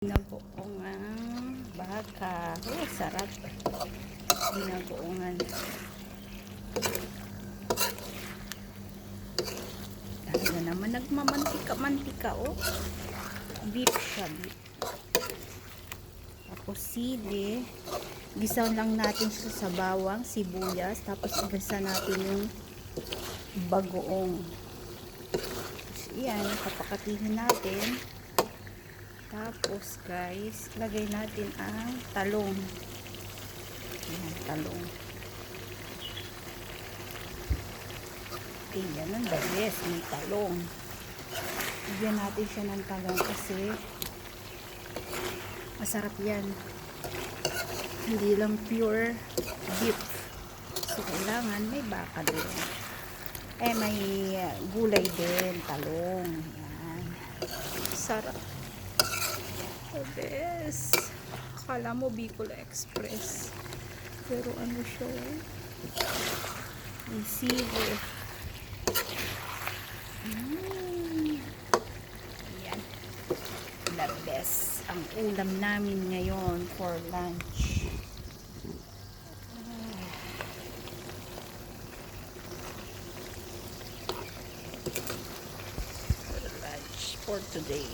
Ginagoongan baka. Oh, sarap. Ginagoongan. Talaga naman nagmamantika-mantika, oh. Beef siya, beef. Tapos sili. Gisa lang natin siya sa bawang, sibuyas. Tapos igasa natin yung bagoong. Yan, kapakatihin natin. Tapos guys, lagay natin ang talong. Ayan, talong. Ayan, ang the best, may talong. Bigyan natin siya ng talong kasi masarap yan. Hindi lang pure beef. So, kailangan may baka din. May gulay din, talong. Ayan. Sarap. The best. Akala mo Bicol Express. Pero ano siya? May sili. Ayan. The best. Ang ulam namin ngayon for lunch. For lunch for today.